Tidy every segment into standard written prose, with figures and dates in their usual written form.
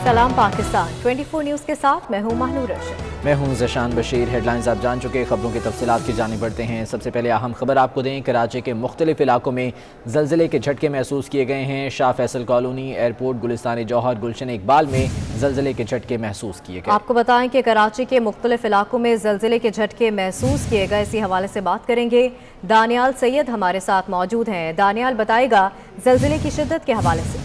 सलाम पाकिस्तान 24 न्यूज़ के साथ मैं हूं महनूर रशीद। मैं हूं ज़शान बशीर। हेडलाइंस आप जान चुके, खबरों की तफसीलात की जानिब बढ़ते हैं। सबसे पहले अहम खबर आपको दें, कराची के मुख्तलिफ इलाकों में ज़लज़ले के झटके महसूस किए गए हैं। शाह फैसल कॉलोनी, एयरपोर्ट, गुलिस्तान जौहर, गुलशन इकबाल में ज़लज़ले के झटके महसूस किए गए। आपको बताएं कि कराची के मुख्तलिफ इलाकों में ज़लज़ले के झटके महसूस किए गए। इसी हवाले से बात करेंगे। दानियाल सैयद हमारे साथ मौजूद हैं। दानियाल बताएगा ज़लज़ले की शिद्दत के हवाले से।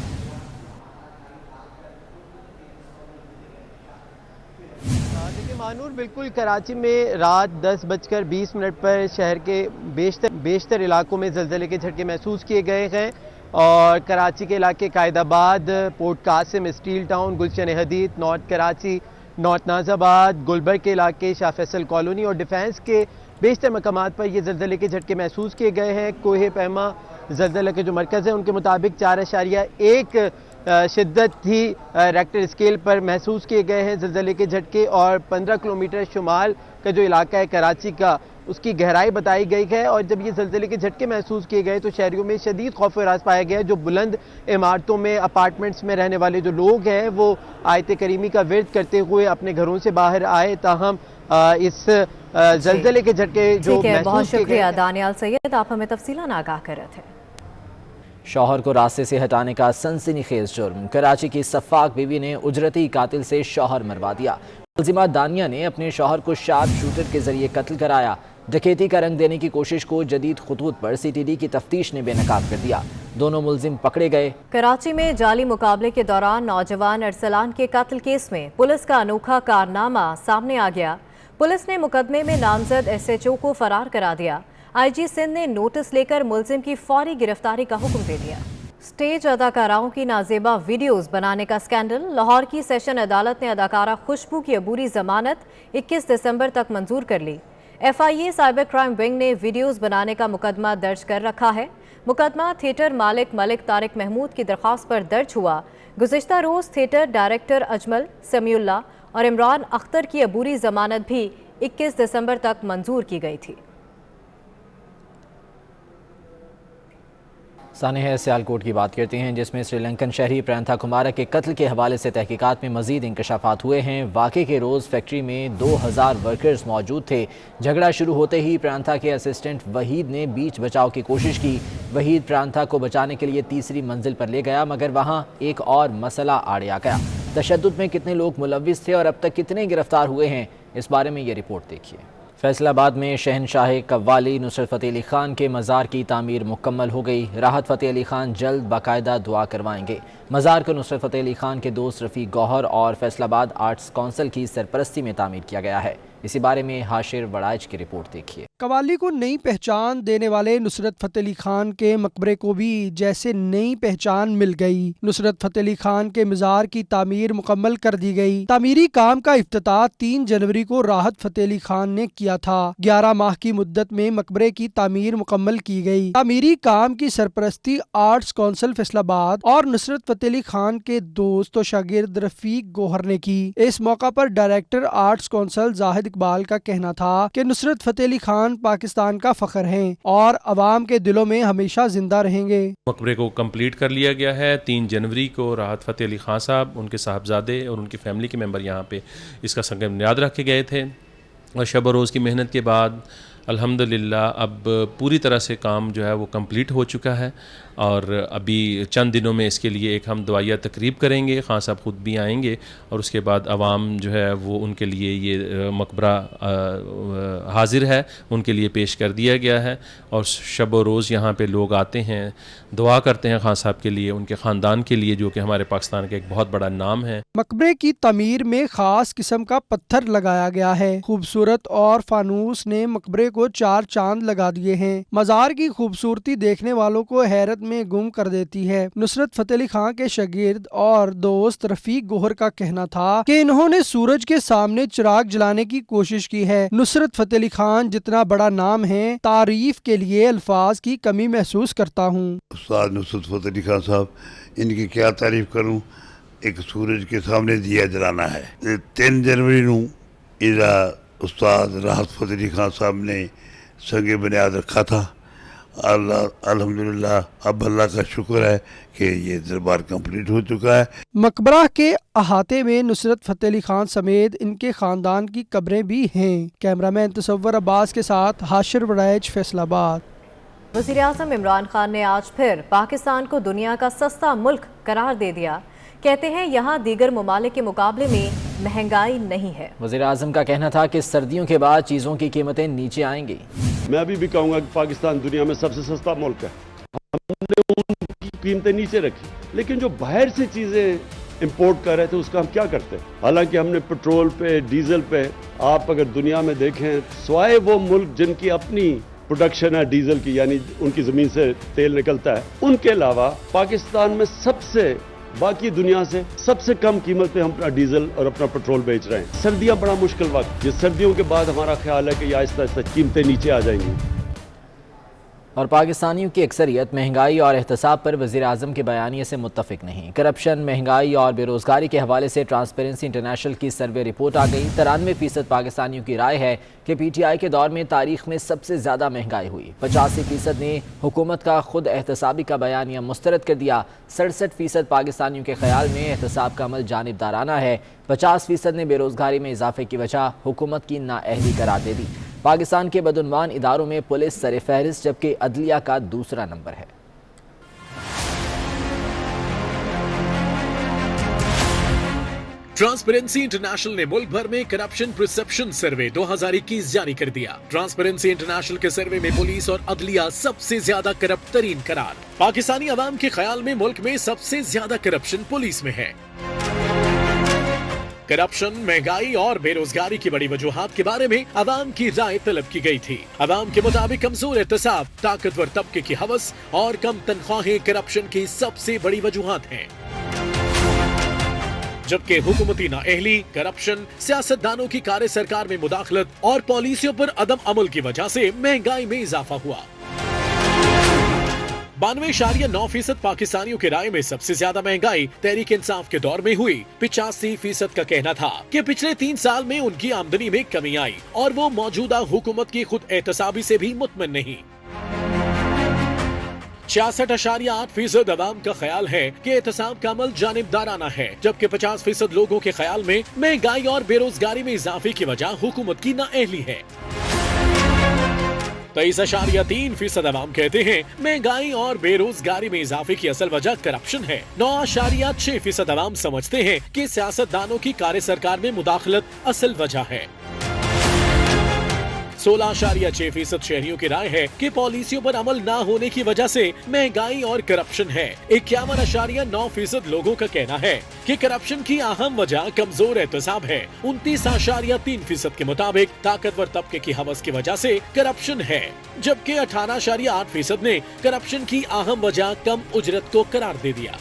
मानूर, बिल्कुल कराची में रात 10:20 पर शहर के बेशतर इलाकों में ज़लज़ले के झटके महसूस किए गए हैं और कराची के इलाके Quaidabad, port Qasim, steel town, Gulshan Hadeed, north Karachi, north Nazimabad, Gulberg के इलाके, शाह फैसल कॉलोनी और डिफेंस के बेशतर मकामात पर ये ज़लज़ले के झटके महसूस किए गए हैं। कोहे पैमा ज़लज़ले के जो मरकज़ है उनके मुताबिक 4.1 शिद्दत थी रेक्टर स्केल पर महसूस किए गए हैं ज़लज़ले के झटके और 15 किलोमीटर शुमाल का जो इलाका है कराची का, उसकी गहराई बताई गई है। और जब ये ज़लज़ले के झटके महसूस किए गए तो शहरियों में शदीद खौफ व हरास पाया गया। जो बुलंद इमारतों में, अपार्टमेंट्स में रहने वाले जो लोग हैं वो आयत करीमी का विर्द करते हुए अपने घरों से बाहर आए। ताहम इस ज़लज़ले के झटके जो बहुत शुक्रिया दानियाल सैयद, आप हमें तफसीलान आगाह कर रहे थे। शौहर को रास्ते से हटाने का सनसनीखेज जुर्म। कराची की सफ़ाक बीवी ने उजरती कातिल से शौहर मरवा दिया। मुलजिमा दानिया ने अपने शौहर को शार्प शूटर के जरिए कत्ल कराया। डकैती का रंग देने की कोशिश को जदीद खुतूत पर CTD की तफ्तीश ने बेनकाब कर दिया। दोनों मुलजिम पकड़े गए। कराची में जाली मुकाबले के दौरान नौजवान अरसलान के कत्ल केस में पुलिस का अनोखा कारनामा सामने आ गया। पुलिस ने मुकदमे में नामजद SHO को फरार करा दिया। IG सिंध ने नोटिस लेकर मुलजिम की फौरी गिरफ्तारी का हुक्म दे दिया। स्टेज अदाकाराओं की नाजेबा वीडियोस बनाने का स्कैंडल। लाहौर की सेशन अदालत ने अदाकारा खुशबू की अबूरी जमानत 21 दिसंबर तक मंजूर कर ली। FIA साइबर क्राइम विंग ने वीडियोस बनाने का मुकदमा दर्ज कर रखा है। मुकदमा थिएटर मालिक मलिक तारिक महमूद की दरख्वास्त पर दर्ज हुआ। गुज़िश्ता रोज थिएटर डायरेक्टर अजमल समीउल्लाह और इमरान अख्तर की अबूरी जमानत भी 21 दिसंबर तक मंजूर की गई थी। सानेह सियालकोट की बात करते हैं, जिसमें श्रीलंकन शहरी प्रियंथा कुमार के कत्ल के हवाले से तहकीकात में मजीद इंकशाफात हुए हैं। वाक़े के रोज़ फैक्ट्री में 2000 वर्कर्स मौजूद थे। झगड़ा शुरू होते ही प्रियंथा के असिस्टेंट वहीद ने बीच बचाव की कोशिश की। वहीद प्रियंथा को बचाने के लिए तीसरी मंजिल पर ले गया, मगर वहाँ एक और मसला आड़े आ गया। तशद्दुद में कितने लोग मुलव्विस थे और अब तक कितने गिरफ्तार हुए हैं, इस बारे में ये रिपोर्ट देखिए। फैसलाबाद में शहनशाह कव्वाली नुसरत फ़तेह अली खान के मज़ार की तामीर मुकम्मल हो गई। राहत फ़तेह अली खान जल्द बाकायदा दुआ करवाएंगे। मज़ार को नुसरत फ़तेह अली खान के दोस्त रफ़ीक गौहर और फैसलाबाद आर्ट्स काउंसिल की सरपरस्ती में तामीर किया गया है। इसी बारे में हाशिर वड़ाइच की रिपोर्ट देखिए। कव्वाली को नई पहचान देने वाले नुसरत फ़तेह अली खान के मकबरे को भी जैसे नई पहचान मिल गई। नुसरत फ़तेह अली खान के मज़ार की तामीर मुकम्मल कर दी गई। तामीरी काम का इफ्तिताह 3 जनवरी को राहत फ़तेह अली खान ने किया था। 11 माह की मुद्दत में मकबरे की तामीर मुकम्मल की गई। तामीरी काम की सरपरस्ती आर्ट्स काउंसिल फैसलाबाद और नुसरत फ़तेह अली खान के दोस्त और शागिर्द रफ़ीक गौहर ने की। इस मौका पर director arts council Zahid Iqbal का कहना था कि नुसरत फ़तेह अली खान पाकिस्तान का फख्र हैं और अवाम के दिलों में हमेशा जिंदा रहेंगे। मकबरे को कंप्लीट कर लिया गया है। 3 जनवरी को राहत फ़तेह अली खान साहब, उनके साहबजादे और उनकी फैमिली के मेंबर यहाँ पे इसका संग बुनियाद रख के गए थे और शब और रोज़ की मेहनत के बाद अल्हम्दुलिल्लाह अब पूरी तरह से काम जो है वो कंप्लीट हो चुका है और अभी चंद दिनों में इसके लिए एक हम दुआया तकरीब करेंगे। खान साहब ख़ुद भी आएंगे और उसके बाद आवाम जो है वो उनके लिए ये मकबरा हाजिर है, उनके लिए पेश कर दिया गया है और शब व रोज़ यहाँ पे लोग आते हैं, दुआ करते हैं खान साहब के लिए, उनके ख़ानदान के लिए, जो कि हमारे पाकिस्तान का एक बहुत बड़ा नाम है। मकबरे की तमीर में ख़ास किस्म का पत्थर लगाया गया है। खूबसूरत और फानूस ने मकबरे को 4 चांद लगा दिए हैं। मज़ार की खूबसूरती देखने वालों को हैरत में गुम कर देती है। नुसरत फ़तेह अली खान के शागिर्द और दोस्त रफ़ीक गौहर का कहना था कि इन्होंने सूरज के सामने चिराग जलाने की कोशिश की है। नुसरत फ़तेह अली खान जितना बड़ा नाम है, तारीफ के लिए अल्फाज की कमी महसूस करता हूँ। उस्ताद नुसरत फ़तेह अली खान साहब, इनकी क्या तारीफ करूँ। एक सूरज के सामने दिया जलाना है। 3 जनवरी नू इधर उस्ताद राहत फ़तेह अली खान साहब ने संगे बुनियाद रखा था अल्लाह अल्हम्दुलिल्लाह अब अल्लाह का शुक्र है कि ये दरबार कंप्लीट हो चुका है। मकबरा के अहाते में नुसरत फतेह अली खान समेत इनके खानदान की कब्रें भी हैं। कैमरामैन तसव्वुर अब्बास के साथ हाशिर वड़ैच, फैसलाबाद। वज़ीर-ए-आज़म इमरान खान ने आज फिर पाकिस्तान को दुनिया का सस्ता मुल्क करार दे दिया। कहते हैं यहाँ दीगर ममालिक के मुकाबले में महंगाई नहीं है। वज़ीर-ए-आज़म का कहना था कि सर्दियों के बाद चीज़ों की कीमतें नीचे आएंगी। मैं अभी भी कहूँगा कि पाकिस्तान दुनिया में सबसे सस्ता मुल्क है। हमने उनकी कीमतें नीचे रखी, लेकिन जो बाहर से चीज़ें इंपोर्ट कर रहे थे उसका हम क्या करते हैं। हालांकि हमने पेट्रोल पे, डीजल पे, आप अगर दुनिया में देखें, स्वाय वो मुल्क जिनकी अपनी प्रोडक्शन है डीजल की, यानी उनकी ज़मीन से तेल निकलता है, उनके अलावा पाकिस्तान में सबसे बाकी दुनिया से सबसे कम कीमत पे हम अपना डीजल और अपना पेट्रोल बेच रहे हैं। सर्दियां बड़ा मुश्किल वक्त, ये सर्दियों के बाद हमारा ख्याल है कि ये आहिस्ता आहिस्ता कीमतें नीचे आ जाएंगी। और पाकिस्तानियों की अक्सरियत महंगाई और एहतसाब पर वज़ीर-ए-आज़म के बयानिए से मुत्तफिक नहीं। करप्शन, महंगाई और बेरोज़गारी के हवाले से ट्रांसपेरेंसी इंटरनेशनल की सर्वे रिपोर्ट आ गई। 93% पाकिस्तानियों की राय है कि PTI के दौर में तारीख में सबसे ज़्यादा महंगाई हुई। 85% ने हुकूमत का खुद एहतसाबी का बयानिया मुस्तरद कर दिया। 67% पाकिस्तानियों के ख्याल में एहतसाब का अमल जानिबदाराना है। 50% ने बेरोज़गारी में इजाफे की वजह हुकूमत की नाअहली करार दे दी। पाकिस्तान के बदउनवान इदारों में पुलिस सर फहरिस्त, जबकि अदलिया का दूसरा नंबर है। ट्रांसपेरेंसी इंटरनेशनल ने मुल्क भर में करप्शन परसेप्शन सर्वे 2021 जारी कर दिया। ट्रांसपेरेंसी इंटरनेशनल के सर्वे में पुलिस और अदलिया सबसे ज्यादा करप्ट तरीन करार। पाकिस्तानी अवाम के ख्याल में मुल्क में सबसे ज्यादा करप्शन पुलिस में है। करप्शन, महंगाई और बेरोजगारी की बड़ी वजूहात के बारे में अवाम की राय तलब की गई थी। अवाम के मुताबिक कमजोर एहतसाब, ताकतवर तबके की हवस और कम तनख्वाहें करप्शन की सबसे बड़ी वजूहात हैं, जबकि हुकूमती नाअहली, करप्शन, सियासतदानों की कार्य सरकार में मुदाखलत और पॉलिसियों पर अदम अमल की वजह से महंगाई में इजाफा हुआ। 92.9% पाकिस्तानियों की राय में सबसे ज्यादा महंगाई तहरीक इंसाफ के दौर में हुई। 85% का कहना था कि पिछले 3 साल में उनकी आमदनी में कमी आई और वो मौजूदा हुकूमत की खुद एहतसाबी से भी मुतमइन नहीं। 66.8% अवाम का ख्याल है कि एहतसाब का अमल जानिबदाराना है, जबकि 50% लोगों के ख्याल में महंगाई और बेरोजगारी में इजाफे की वजह हुकूमत की नाअहली है। 23.3% अवाम कहते हैं महंगाई और बेरोजगारी में इजाफे की असल वजह करप्शन है। 9.6% अवाम समझते हैं कि सियासतदानों की कार्य सरकार में मुदाखलत असल वजह है। 16.6% शहरियों की राय है कि पॉलिसियों पर अमल न होने की वजह से महंगाई और करप्शन है। 51.9% लोगों का कहना है कि करप्शन की अहम वजह कमजोर एहतसाब है। 29.3% के मुताबिक ताकतवर तबके की हवस की वजह से करप्शन है, जबकि 18.8% ने करप्शन की अहम वजह कम उजरत को करार दे दिया।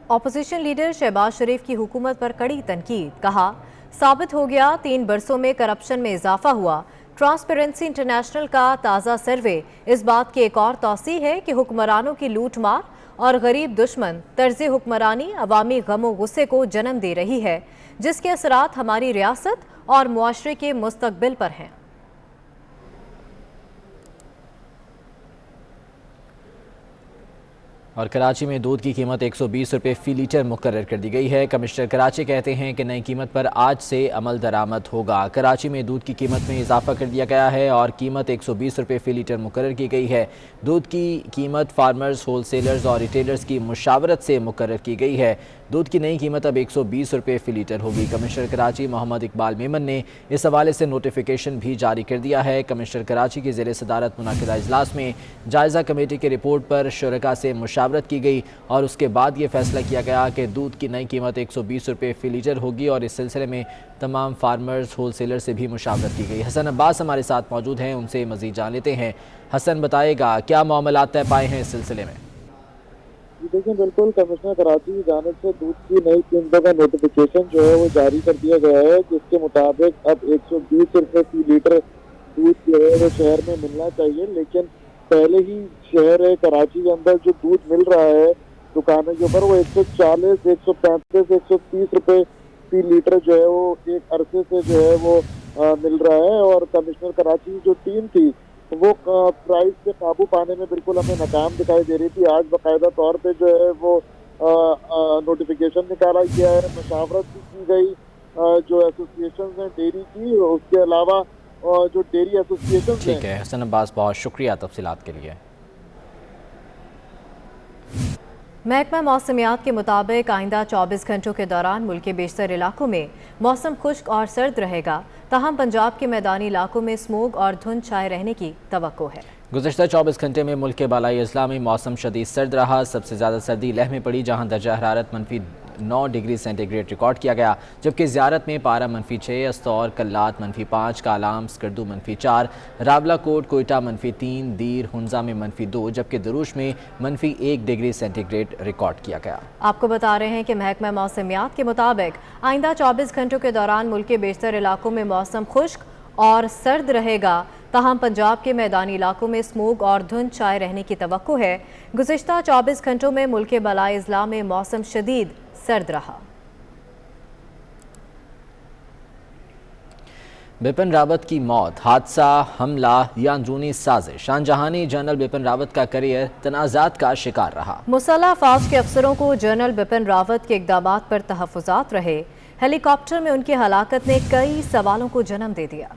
ऑपोजिशन लीडर शहबाज शरीफ की हुकूमत पर कड़ी तनकीद। कहा, साबित हो गया 3 बरसों में करप्शन में इजाफा हुआ। ट्रांसपेरेंसी इंटरनेशनल का ताज़ा सर्वे इस बात की एक और तौसीह है कि हुक्मरानों की लूट मार और गरीब दुश्मन तर्ज हुक्मरानी अवामी गमो गुस्से को जन्म दे रही है, जिसके असरात हमारी रियासत और मुआशरे के मुस्तकबिल पर हैं। और कराची में दूध की कीमत 120 रुपये फ़ी लीटर मुकर्रर कर दी गई है। कमिश्नर कराची कहते हैं कि नई कीमत पर आज से अमल दरामद होगा। कराची में दूध की कीमत में इजाफा कर दिया गया है और कीमत 120 रुपये फ़ी लीटर मुकर्रर की गई है। दूध की कीमत फार्मर्स, होलसेलर्स और रिटेलर्स की मुशावरत से मुकर्रर की गई है। दूध की नई कीमत अब 120 रुपये फ़ी लीटर होगी। कमिश्नर कराची मोहम्मद इकबाल मेमन ने इस हवाले से नोटिफिकेशन भी जारी कर दिया है। कमिश्नर कराची की ज़ेर सदारत मुनक़िदा इजलास में जायज़ा कमेटी की रिपोर्ट पर शुरका से मुशावरत की गई और उसके बाद ये फैसला किया गया कि दूध की नई कीमत 120 रुपये फ़ी लीटर होगी और इस सिलसिले में तमाम फार्मर्स, होलसेलर से भी मुशावरत की गई। हसन अब्बास हमारे साथ मौजूद हैं, उनसे मज़ीद जान लेते हैं। हसन, बताएगा क्या मामलात तय पाए हैं इस सिलसिले में? देखिए, बिल्कुल कमिश्नर कराची की जानिब से दूध की नई कीमतों का नोटिफिकेशन जो है वो जारी कर दिया गया है, जिसके मुताबिक अब 120 रुपये फ़ी लीटर दूध जो है वो शहर में मिलना चाहिए। लेकिन पहले ही शहर कराची के अंदर जो दूध मिल रहा है दुकानों के ऊपर वो 140, 135, 130 रुपये फ़ी लीटर जो है वो एक अरसे से जो है वो मिल रहा है। और कमिश्नर कराची की जो टीम थी वो प्राइस पे काबू पाने में बिल्कुल हमें नाकाम दिखाई दे रही थी। आज बाकायदा तौर पे जो है वो नोटिफिकेशन निकाला गया है, मशावरत भी की गई जो एसोसिएशन हैं डेयरी की, उसके अलावा जो डेयरी एसोसिएशन ठीक है हसन अब्बास, बहुत शुक्रिया तफसीलात के लिए। महकमा मौसमियात के मुताबिक आइंदा 24 घंटों के दौरान मुल्क के बेशतर इलाकों में मौसम खुश्क और सर्द रहेगा, ताहम पंजाब के मैदानी इलाकों में स्मोग और धुंध छाए रहने की तवक्को है। गुज़श्ता 24 घंटे में मुल्क के बालाई अजला में मौसम शदीद सर्द रहा। सबसे ज़्यादा सर्दी लेह में पड़ी, जहाँ दर्जा हरारत -9 डिग्री सेंटीग्रेड रिकॉर्ड किया गया, जबकि ज़ियारत में पारा -6, अस्तौर कल्लात -5, कालाम स्कर्दू -4, रावलाकोट कोयटा -3, दीर हुंजा में -2, जबकि दरूश में -1 डिग्री सेंटीग्रेड रिकॉर्ड किया गया। आपको बता रहे हैं कि महकमा मौसमियात के मुताबिक आइंदा 24 घंटों के दौरान मुल्क के बेशतर इलाकों में मौसम खुश्क और सर्द रहेगा, ताहम पंजाब के मैदानी इलाकों में स्मोग और धुंध छाए रहने की तवक्को है। गुज़श्ता 24 घंटों में मुल्क के बालाई अजला में मौसम शदीद सर्द रहा। बिपिन रावत की मौत हादसा, हमला या अंदरूनी साजिश? शाहजहानी जनरल बिपिन रावत का करियर तनाज़ात का शिकार रहा। मुसल्लह फ़ौज के अफसरों को जनरल बिपिन रावत के इक़दामात पर तहफ़्फ़ुज़ात रहे। हेलीकॉप्टर में उनकी हलाकत ने कई सवालों को जन्म दे दिया।